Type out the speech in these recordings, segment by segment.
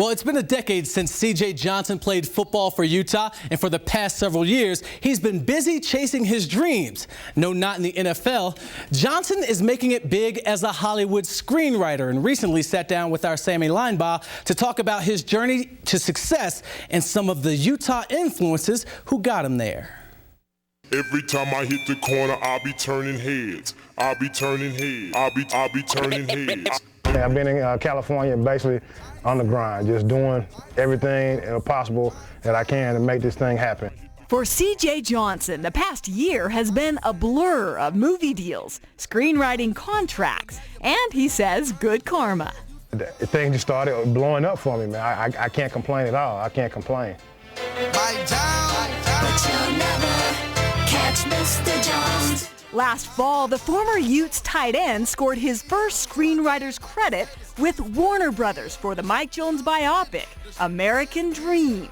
Well, it's been a decade since Cj Johnson played football for Utah, and for the past several years, he's been busy chasing his dreams. No, not in the NFL. Johnson is making it big as a Hollywood screenwriter and recently sat down with our Sammy Linebaugh to talk about his journey to success and some of the Utah influences who got him there. Every time I hit the corner, I'll be turning heads. I'll be turning heads. I'll be turning heads. Yeah, I've been in California basically on the grind, just doing everything possible that I can to make this thing happen. For Cj Johnson, the past year has been a blur of movie deals, screenwriting contracts, and he says good karma. The thing just started blowing up for me, man. I can't complain at all. I can't complain. But you'll never catch Mr. Jones. Last fall, the former Utes tight end scored his first screenwriter's credit with Warner Brothers for the Mike Jones biopic, American Dream.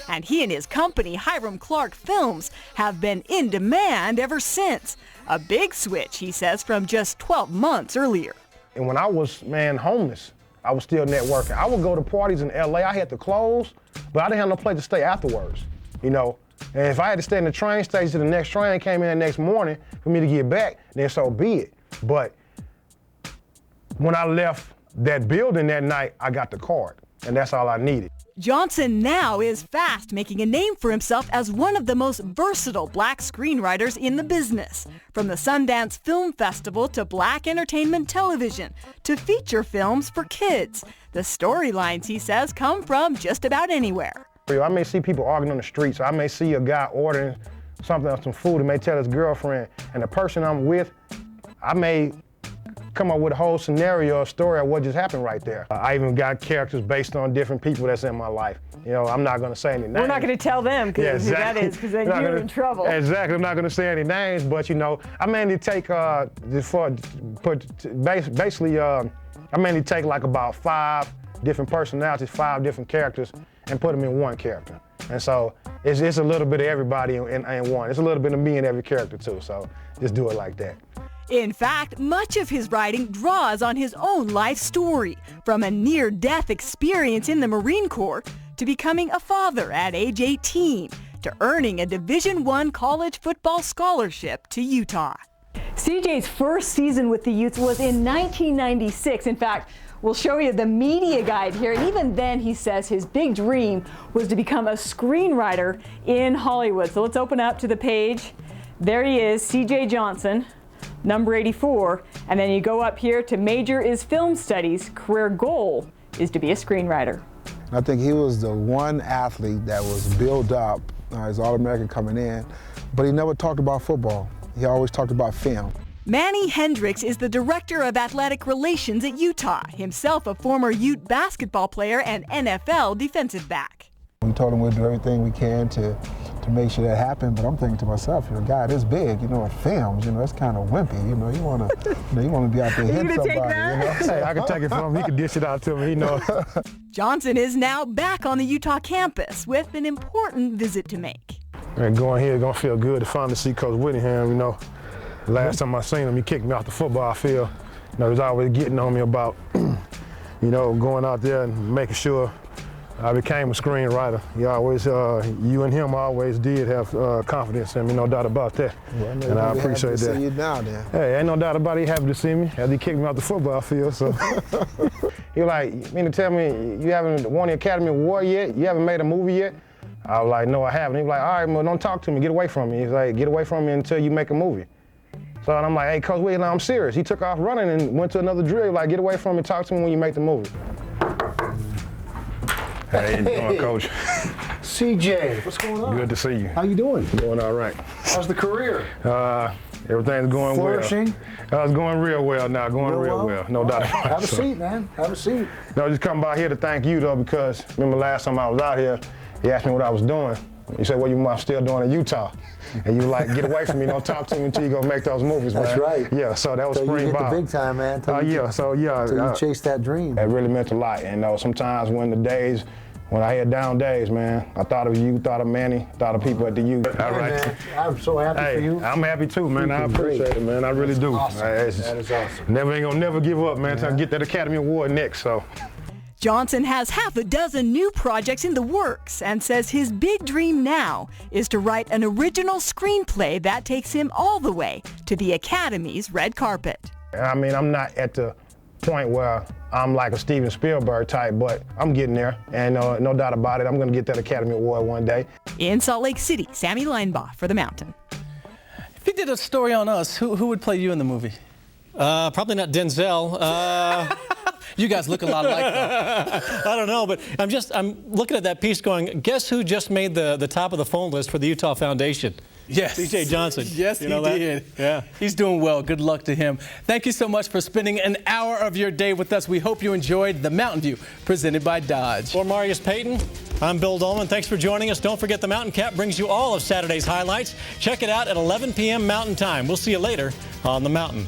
And he and his company, Hiram Clark Films, have been in demand ever since. A big switch, he says, from just 12 months earlier. And when I was, homeless, I was still networking. I would go to parties in LA. I had to close, but I didn't have no place to stay afterwards, you know. And if I had to stay in the train station till the next train came in the next morning for me to get back, then so be it. But when I left that building that night, I got the card, and that's all I needed. Johnson now is fast making a name for himself as one of the most versatile black screenwriters in the business. From the Sundance Film Festival to black entertainment television to feature films for kids. The storylines, he says, come from just about anywhere. I may see people arguing on the streets. I may see a guy ordering something, some food, and may tell his girlfriend, and the person I'm with, I may come up with a whole scenario, a story of what just happened right there. I even got characters based on different people that's in my life. You know, I'm not going to say any names. We're not going to tell them who that is, because then you're in trouble. Exactly. I'm not going to say any names, but you know, I mainly take I mainly take like about 5 different personalities, 5 different characters, and put them in one character. And so it's a little bit of everybody in one. It's a little bit of me in every character too. So just do it like that. In fact, much of his writing draws on his own life story, from a near-death experience in the Marine Corps to becoming a father at age 18 to earning a Division I college football scholarship to Utah. CJ's first season with the Utes was in 1996. In fact, we'll show you the media guide here. And even then, he says his big dream was to become a screenwriter in Hollywood. So let's open up to the page. There he is, Cj Johnson. Number 84, and then you go up here to major is film studies. Career goal is to be a screenwriter. I think he was the one athlete that was built up as All-American coming in, but he never talked about football. He always talked about film. Manny Hendricks is the director of athletic relations at Utah, himself a former Ute basketball player and NFL defensive back. We told him we'll do everything we can to make sure that happened, but I'm thinking to myself, you're a guy this big, you know, in films, you know, it's kind of wimpy, you know, you want to be out there hitting somebody, you know. Hey, I can take it from him. He can dish it out to me, he knows. Johnson is now back on the Utah campus with an important visit to make. And going here, it's gonna feel good to finally see Coach Whittingham, you know. The last time I seen him, he kicked me off the football field. You know, he was always getting on me about, you know, going out there and making sure I became a screenwriter. You always, you and him always did have confidence in me, no doubt about that. Well, and I appreciate that. See you now, then. Hey, ain't no doubt about it. He happy to see me as he kicked me off the football field. So he like, you mean to tell me you haven't won the Academy Award yet? You haven't made a movie yet? I was like, no, I haven't. He was like, all right, well, don't talk to me. Get away from me. He's like, get away from me until you make a movie. So and I'm like, hey, Coach Williams, I'm serious. He took off running and went to another drill. Like, get away from me. Talk to me when you make the movie. Hey, how you doing, Coach? CJ, what's going on? Good to see you. How you doing? Doing all right. How's the career? Everything's going Flourishing? well. It's going real well now, real well. No doubt about it. Have a seat, man. Have a seat. No, just come by here to thank you, though, because remember last time I was out here, he asked me what I was doing. He said, what you still doing in Utah? And you like, get away from me, don't talk to me until you go make those movies, man. That's right. Yeah, so that was so spring you hit ball. the big time, man. Yeah, so you chase that dream. It really meant a lot. And sometimes when the days When I had down days, man, I thought of you, thought of Manny, thought of people at the U. All right. Man, I'm so happy for you. I'm happy too, man. I appreciate it, man. I really do. Awesome. That is awesome. Ain't gonna never give up, man, until I get that Academy Award next, so. Johnson has half a dozen new projects in the works and says his big dream now is to write an original screenplay that takes him all the way to the Academy's red carpet. I mean, I'm not at the point where I'm like a Steven Spielberg type, but I'm getting there, and no doubt about it, I'm gonna get that Academy Award one day. In Salt Lake City, Sammy Leinbach for The Mountain. If you did a story on us, who would play you in the movie? Probably not Denzel. You guys look a lot alike, though. I don't know, but I'm looking at that piece going, guess who just made the top of the phone list for the Utah Foundation? Yes. Cj Johnson. Yes, you know he did. Yeah. He's doing well. Good luck to him. Thank you so much for spending an hour of your day with us. We hope you enjoyed The Mountain View, presented by Dodge. For Marius Payton, I'm Bill Dolman. Thanks for joining us. Don't forget the Mountain Cap brings you all of Saturday's highlights. Check it out at 11 p.m. Mountain Time. We'll see you later on The Mountain.